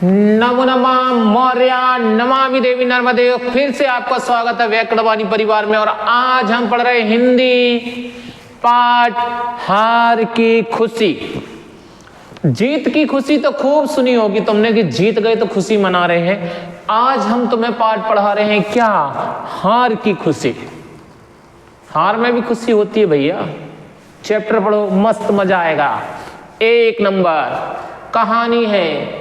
नमो नमः मौर्य नमामि देवी नर्मदे। फिर से आपका स्वागत है व्याकरणवाणी परिवार में। और आज हम पढ़ रहे हिंदी पाठ हार की खुशी। जीत की खुशी तो खूब सुनी होगी तुमने कि जीत गए तो खुशी मना रहे हैं। आज हम तुम्हें पाठ पढ़ा रहे हैं क्या, हार की खुशी। हार में भी खुशी होती है भैया। चैप्टर पढ़ो, मस्त मजा आएगा। 1 नंबर कहानी है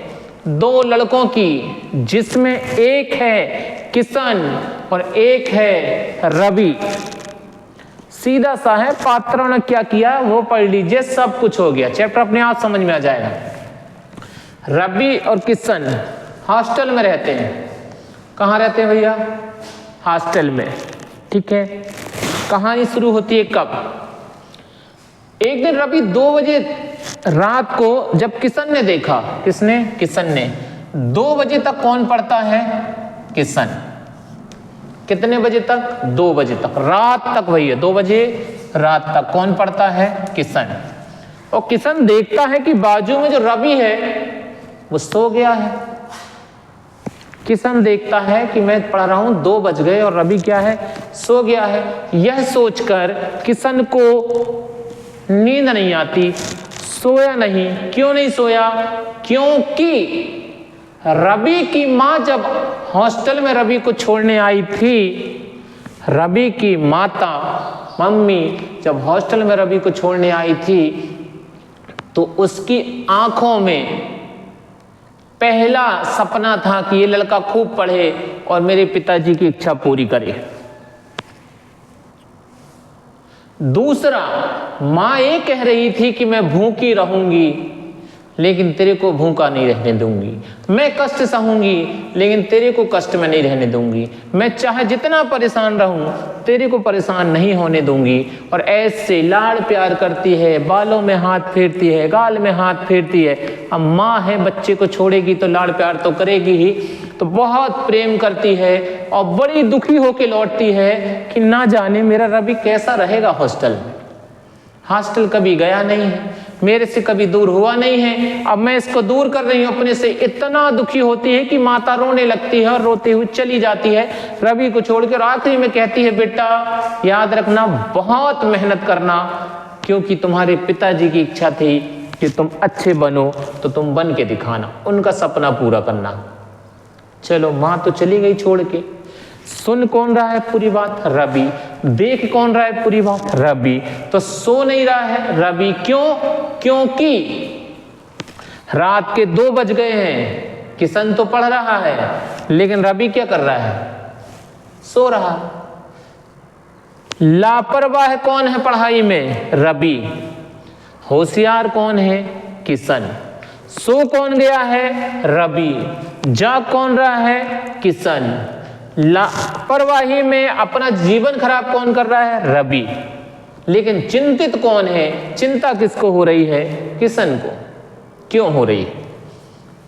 2 लड़कों की, जिसमें एक है किशन और एक है रवि। सीधा सा है, पात्रों ने क्या किया वो पढ़ लीजिए, सब कुछ हो गया। चैप्टर अपने आप समझ में आ जाएगा। रवि और किशन हॉस्टल में रहते हैं। कहाँ रहते हैं भैया? हॉस्टल में। ठीक है, कहानी शुरू होती है कब? एक दिन रवि 2 बजे रात को जब किशन ने देखा, किसने? किशन ने। 2 बजे तक कौन पढ़ता है? किशन। कितने बजे तक? 2 बजे तक, रात तक भैया। 2 बजे रात तक कौन पढ़ता है? किशन। और किशन देखता है कि बाजू में जो रवि है वो सो गया है। किशन देखता है कि मैं पढ़ रहा हूं, 2 बज गए और रवि क्या है? सो गया है। यह सोचकर किशन को नींद नहीं आती, सोया नहीं। क्यों नहीं सोया? क्योंकि रवि की माँ जब हॉस्टल में रवि को छोड़ने आई थी, रवि की माता मम्मी जब हॉस्टल में रवि को छोड़ने आई थी, तो उसकी आंखों में पहला सपना था कि ये लड़का खूब पढ़े और मेरे पिताजी की इच्छा पूरी करे। दूसरा, माँ ये कह रही थी कि मैं भूखी रहूंगी लेकिन तेरे को भूखा नहीं रहने दूंगी। मैं कष्ट सहूंगी लेकिन तेरे को कष्ट में नहीं रहने दूंगी। मैं चाहे जितना परेशान रहूं तेरे को परेशान नहीं होने दूंगी। और ऐसे लाड़ प्यार करती है, बालों में हाथ फेरती है, गाल में हाथ फेरती है। अब माँ है, बच्चे को छोड़ेगी तो लाड़ प्यार तो करेगी ही, तो बहुत प्रेम करती है और बड़ी दुखी होकर लौटती है कि ना जाने मेरा रवि कैसा रहेगा हॉस्टल में। हॉस्टल कभी गया नहीं है, मेरे से कभी दूर हुआ नहीं है, अब मैं इसको दूर कर रही हूं अपने से। इतना दुखी होती है कि माता रोने लगती है और रोते हुए चली जाती है रवि को छोड़ के। और आखिरी में कहती है, बेटा याद रखना, बहुत मेहनत करना, क्योंकि तुम्हारे पिताजी की इच्छा थी कि तुम अच्छे बनो, तो तुम बन के दिखाना, उनका सपना पूरा करना। चलो, माँ तो चली गई छोड़ के। सुन कौन रहा है पूरी बात? रवि। देख कौन रहा है पूरी बात? रवि। तो सो नहीं रहा है रवि। क्यों? क्योंकि रात के 2 बज गए हैं। किशन तो पढ़ रहा है लेकिन रवि क्या कर रहा है? सो रहा। लापरवाह कौन है पढ़ाई में? रवि। होशियार कौन है? किशन। सो कौन गया है? रवि। जाग कौन रहा है? किशन। लापरवाही में अपना जीवन खराब कौन कर रहा है? रवि। लेकिन चिंतित कौन है? चिंता किसको हो रही है? किशन को। क्यों हो रही है?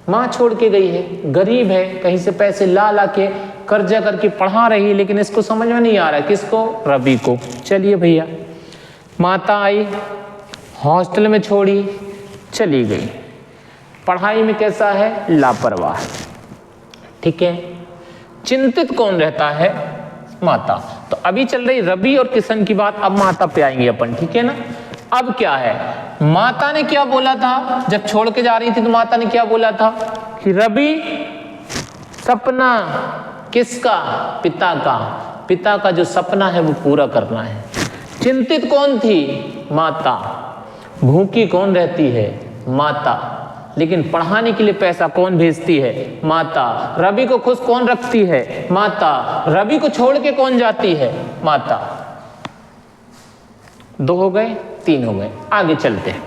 माँ छोड़ के गई है, गरीब है, कहीं से पैसे ला ला के कर्जा करके पढ़ा रही है, लेकिन इसको समझ में नहीं आ रहा है। किसको? रवि को। चलिए भैया, माता आई, हॉस्टल में छोड़ी, चली गई। पढ़ाई में कैसा है? लापरवाह। ठीक है। चिंतित कौन रहता है? माता। तो अभी चल रही रवि और किशन की बात, अब माता पे आएंगे अपन। ठीक है ना? अब क्या है, माता ने क्या बोला था जब छोड़ के जा रही थी? तो माता ने क्या बोला था कि रवि, सपना किसका? पिता का। पिता का जो सपना है वो पूरा करना है। चिंतित कौन थी? माता। भूखी कौन रहती है? माता। लेकिन पढ़ाने के लिए पैसा कौन भेजती है? माता। रवि को खुश कौन रखती है? माता। रवि को छोड़ के कौन जाती है? माता। 2 हो गए, 3 हो गए। आगे चलते हैं।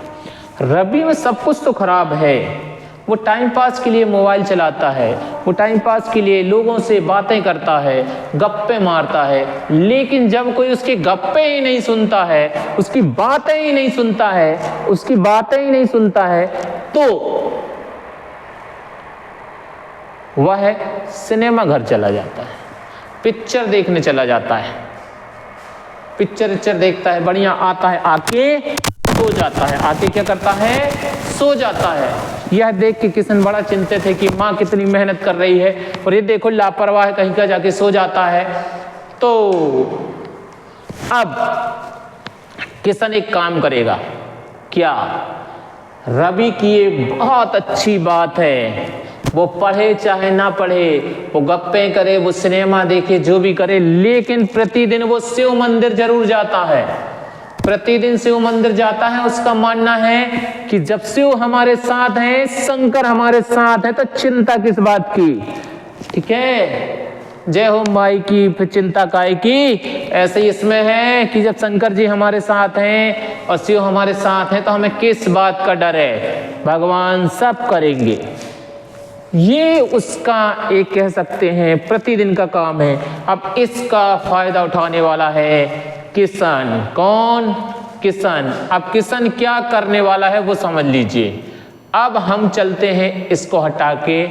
रवि में सब कुछ तो खराब है। वो टाइम पास के लिए मोबाइल चलाता है, वो टाइम पास के लिए लोगों से बातें करता है, गप्पे मारता है। लेकिन जब कोई उसकी गप्पे ही नहीं सुनता है, उसकी बातें ही नहीं सुनता है, उसकी बातें ही नहीं सुनता है, तो वह सिनेमा घर चला जाता है, पिक्चर देखने चला जाता है। पिक्चर देखता है, बढ़िया आता है, आके सो जाता है। आके क्या करता है? सो जाता है। यह देख के किशन बड़ा चिंतित है कि माँ कितनी मेहनत कर रही है और ये देखो लापरवाह कहीं का जाके सो जाता है। तो अब किशन एक काम करेगा, क्या? रवि की ये बहुत अच्छी बात है, वो पढ़े चाहे ना पढ़े, वो गप्पे करे, वो सिनेमा देखे, जो भी करे, लेकिन प्रतिदिन वो शिव मंदिर जरूर जाता है। प्रतिदिन शिव मंदिर जाता है। उसका मानना है कि जब शिव हमारे साथ हैं, शंकर हमारे साथ हैं, तो चिंता किस बात की। ठीक है, जय हो माई की, फिर चिंता काय की। ऐसे ही इसमें है कि जब शंकर जी हमारे साथ हैं और शिव हमारे साथ हैं तो हमें किस बात का डर है, भगवान सब करेंगे। ये उसका एक कह सकते हैं प्रतिदिन का काम है। अब इसका फायदा उठाने वाला है किशन। कौन? किशन। अब किशन क्या करने वाला है वो समझ लीजिए। अब हम चलते हैं इसको हटा के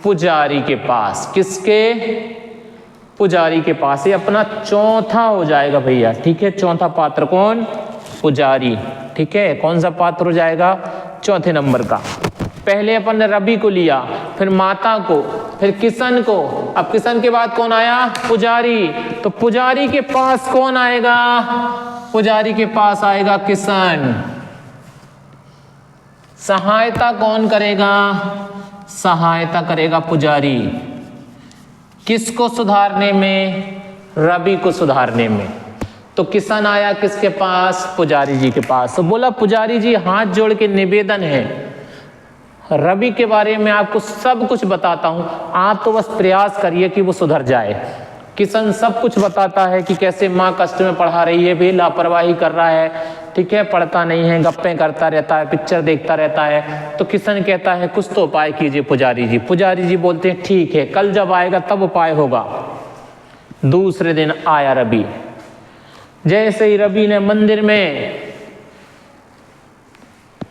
पुजारी के पास। किसके? पुजारी के पास। ये अपना चौथा हो जाएगा भैया। ठीक है, चौथा पात्र कौन? पुजारी। ठीक है, कौन सा पात्र हो जाएगा? चौथे नंबर का। पहले अपन ने रवि को लिया, फिर माता को, फिर किशन को। अब किशन के बाद कौन आया? पुजारी। तो पुजारी के पास कौन आएगा? पुजारी के पास आएगा किशन। सहायता कौन करेगा? सहायता करेगा पुजारी। किसको सुधारने में? रवि को सुधारने में। तो किशन आया किसके पास? पुजारी जी के पास। तो बोला पुजारी जी हाथ जोड़ के निवेदन है, रवि के बारे में आपको सब कुछ बताता हूं, आप तो बस प्रयास करिए कि वो सुधर जाए। किशन सब कुछ बताता है कि कैसे माँ कष्ट में पढ़ा रही है, भी लापरवाही कर रहा है, ठीक है, पढ़ता नहीं है, गप्पे करता रहता है, पिक्चर देखता रहता है। तो किशन कहता है कुछ तो उपाय कीजिए पुजारी जी। पुजारी जी बोलते हैं ठीक है, कल जब आएगा तब उपाय होगा। दूसरे दिन आया रवि। जैसे ही रवि ने मंदिर में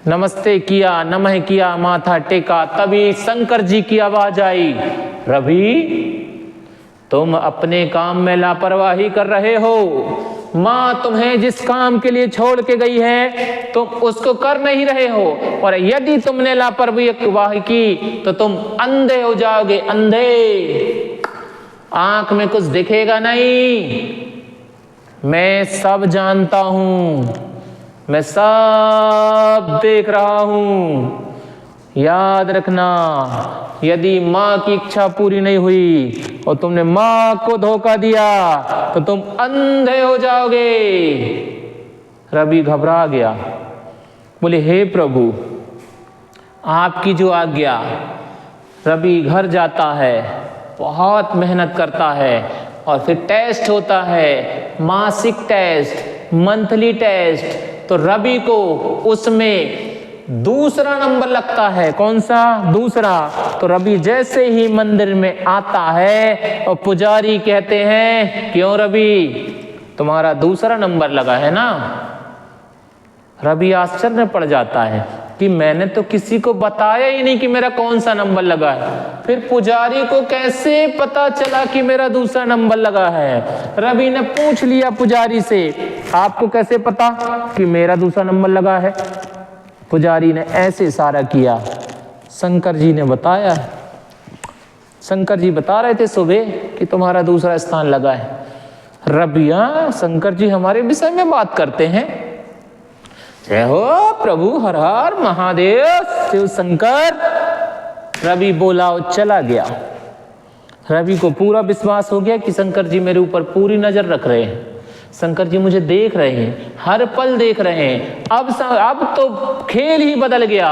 नमस्ते किया, नमः किया, माथा टेका, तभी शंकर जी की आवाज आई, रवि तुम अपने काम में लापरवाही कर रहे हो। माँ तुम्हें जिस काम के लिए छोड़ के गई है तुम उसको कर नहीं रहे हो, और यदि तुमने लापरवाही की तो तुम अंधे हो जाओगे। अंधे, आंख में कुछ दिखेगा नहीं। मैं सब जानता हूं, मैं सब देख रहा हूं। याद रखना, यदि माँ की इच्छा पूरी नहीं हुई और तुमने माँ को धोखा दिया तो तुम अंधे हो जाओगे। रवि घबरा गया, बोले हे प्रभु आपकी जो आज्ञा। रवि घर जाता है, बहुत मेहनत करता है और फिर टेस्ट होता है, मासिक टेस्ट, मंथली टेस्ट। तो रवि को उसमें दूसरा नंबर लगता है। कौन सा? दूसरा। तो रवि जैसे ही मंदिर में आता है और पुजारी कहते हैं क्यों रवि तुम्हारा दूसरा नंबर लगा है ना। रवि आश्चर्य में पड़ जाता है कि मैंने तो किसी को बताया ही नहीं कि मेरा कौन सा नंबर लगा है, फिर पुजारी को कैसे पता चला कि मेरा दूसरा नंबर लगा है। रवि ने पूछ लिया पुजारी से, आपको कैसे पता कि मेरा दूसरा नंबर लगा है? पुजारी ने ऐसे इशारा किया, शंकर जी ने बताया। शंकर जी बता रहे थे सुबह कि तुम्हारा दूसरा स्थान लगा है। रवि, शंकर जी हमारे विषय में बात करते हैं। जय हो प्रभु, हर हर महादेव, शिव शंकर। रवि बोला और चला गया। रवि को पूरा विश्वास हो गया कि शंकर जी मेरे ऊपर पूरी नजर रख रहे हैं, शंकर जी मुझे देख रहे हैं, हर पल देख रहे हैं। अब तो खेल ही बदल गया।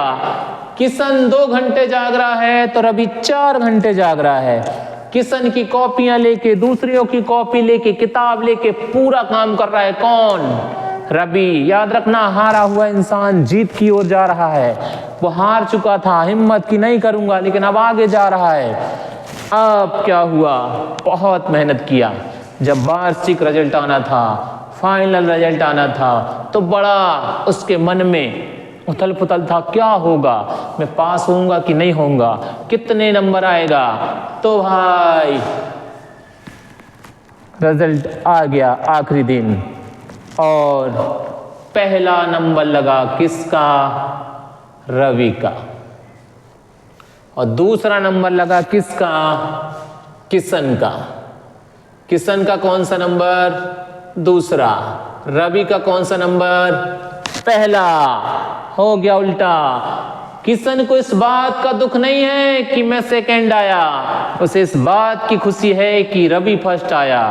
किशन 2 घंटे जाग रहा है तो रवि 4 घंटे जाग रहा है। किशन की कॉपियां लेके, दूसरियों की कॉपी लेके, किताब लेके पूरा काम कर रहा है। कौन? रवि। याद रखना, हारा हुआ इंसान जीत की ओर जा रहा है। वो हार चुका था, हिम्मत की नहीं करूंगा, लेकिन अब आगे जा रहा है। अब क्या हुआ? बहुत मेहनत किया। जब वार्षिक रिजल्ट आना था, फाइनल रिजल्ट आना था, तो बड़ा उसके मन में उथल पुथल था, क्या होगा, मैं पास होऊंगा कि नहीं होऊंगा, कितने नंबर आएगा। तो भाई रिजल्ट आ गया आखिरी दिन और पहला नंबर लगा किसका? रवि का। और दूसरा नंबर लगा किसका? किशन का। किशन का कौन सा नंबर? दूसरा। रवि का कौन सा नंबर? पहला। हो गया उल्टा। किशन को इस बात का दुख नहीं है कि मैं सेकंड आया, उसे इस बात की खुशी है कि रवि फर्स्ट आया।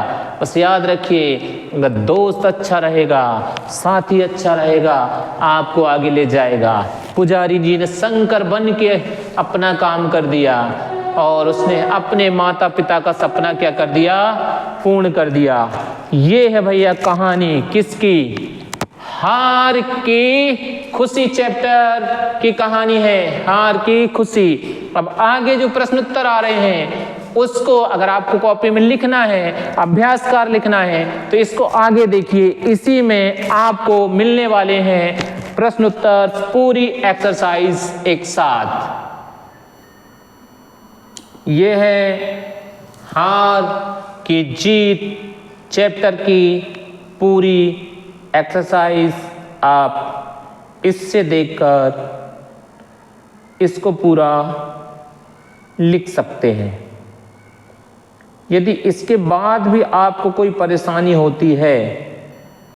बस याद रखिए, अगर दोस्त अच्छा रहेगा, साथी अच्छा रहेगा, आपको आगे ले जाएगा। पुजारी जी ने शंकर बन के अपना काम कर दिया और उसने अपने माता पिता का सपना क्या कर दिया? पूर्ण कर दिया। ये है भैया कहानी किसकी? हार की खुशी चैप्टर की कहानी है, हार की खुशी। अब आगे जो प्रश्न उत्तर आ रहे हैं उसको अगर आपको कॉपी में लिखना है, अभ्यास कार्य लिखना है, तो इसको आगे देखिए। इसी में आपको मिलने वाले हैं प्रश्न उत्तर, पूरी एक्सरसाइज एक साथ। ये है हार की जीत चैप्टर की पूरी एक्सरसाइज। आप इससे देखकर इसको पूरा लिख सकते हैं। यदि इसके बाद भी आपको कोई परेशानी होती है